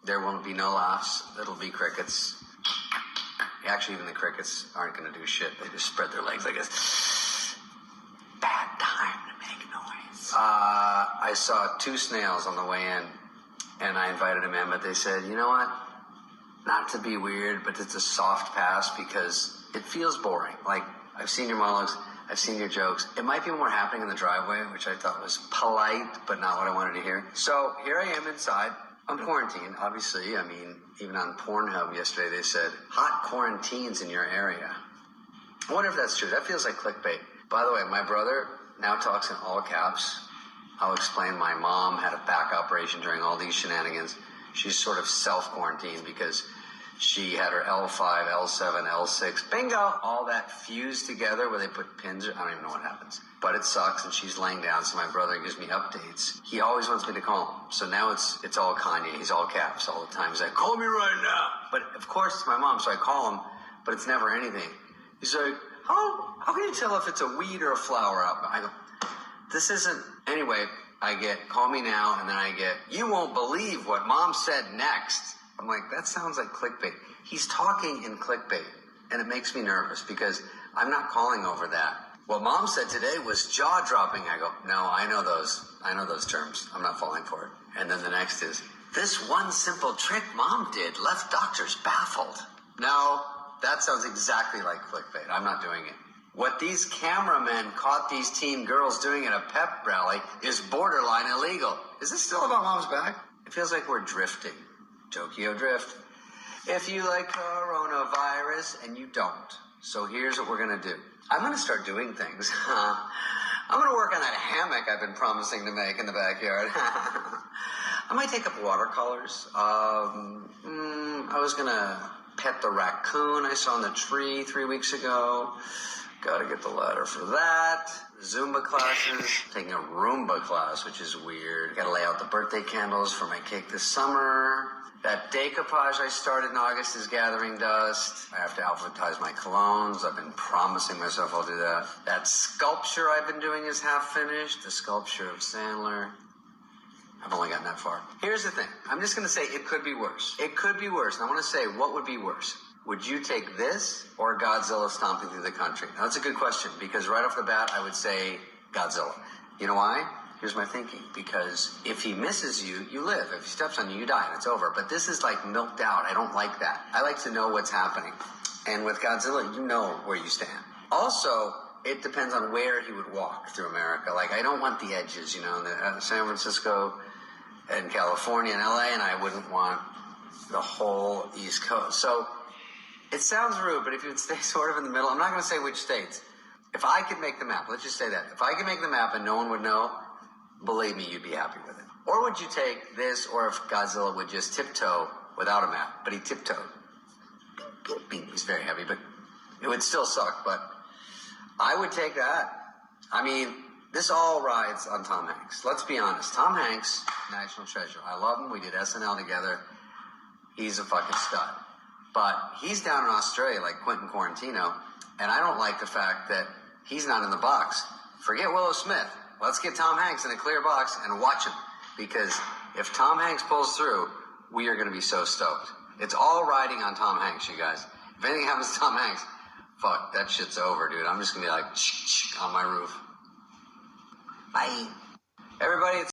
There won't be no laughs. It'll be crickets. Actually, even the crickets aren't going to do shit. They just spread their legs like this. Bad time to make noise. I saw 2 snails on the way in, and I invited them in, but they said, you know what? Not to be weird, but it's a soft pass because it feels boring. Like, I've seen your monologues, I've seen your jokes. It might be more happening in the driveway, which I thought was polite, but not what I wanted to hear. So here I am inside. I'm quarantined, obviously. I mean, even on Pornhub yesterday, they said, hot quarantines in your area. I wonder if that's true. That feels like clickbait. By the way, my brother now talks in all caps. I'll explain. My mom had a back operation during all these shenanigans. She's sort of self-quarantined because she had her L5, L7, L6, bingo, all that fused together where they put pins. I don't even know what happens. But it sucks, and she's laying down, so my brother gives me updates. He always wants me to call him. So now it's all Kanye. He's all caps all the time. He's like, call me right now. But, of course, it's my mom, so I call him, but it's never anything. He's like, how can you tell if it's a weed or a flower out? I go, this isn't... Anyway, I get, call me now, and then I get, you won't believe what mom said next. I'm like, that sounds like clickbait. He's talking in clickbait, and it makes me nervous because I'm not calling over that. What mom said today was jaw-dropping. I go, no, I know those terms. I'm not falling for it. And then the next is, this one simple trick mom did left doctors baffled. No, that sounds exactly like clickbait. I'm not doing it. What these cameramen caught these teen girls doing at a pep rally is borderline illegal. Is this still about mom's back? It feels like we're drifting. Tokyo drift. If you like coronavirus, and you don't. So here's what we're going to do. I'm going to start doing things. I'm going to work on that hammock I've been promising to make in the backyard. I might take up watercolors. I was going to pet the raccoon I saw in the tree 3 weeks ago. Got to get the ladder for that. Zumba classes. Taking a Roomba class, which is weird. Got to lay out the birthday candles for my cake this summer. That decoupage I started in August is gathering dust. I have to advertise my colognes. I've been promising myself I'll do that. That sculpture I've been doing is half finished. The sculpture of Sandler. I've only gotten that far. Here's the thing. I'm just going to say it could be worse. It could be worse. And I want to say, what would be worse? Would you take this or Godzilla stomping through the country? Now, that's a good question because right off the bat, I would say Godzilla. You know why? Here's my thinking. Because if he misses you, you live. If he steps on you, you die and it's over. But this is like milked out. I don't like that. I like to know what's happening. And with Godzilla, you know where you stand. Also, it depends on where he would walk through America. Like, I don't want the edges, you know, San Francisco and California and LA, and I wouldn't want the whole East Coast. So it sounds rude, but if you would stay sort of in the middle, I'm not going to say which states. If I could make the map, let's just say that. If I could make the map and no one would know, believe me, you'd be happy with it. Or would you take this, or if Godzilla would just tiptoe without a map, but he tiptoed. He's very heavy, but it would still suck, but I would take that. I mean, this all rides on Tom Hanks. Let's be honest. Tom Hanks, national treasure. I love him. We did SNL together. He's a fucking stud. But he's down in Australia like Quentin Quarantino, and I don't like the fact that he's not in the box. Forget Willow Smith. Let's get Tom Hanks in a clear box and watch him. Because if Tom Hanks pulls through, we are going to be so stoked. It's all riding on Tom Hanks, you guys. If anything happens to Tom Hanks, fuck, that shit's over, dude. I'm just going to be like, on my roof. Bye. Everybody, it's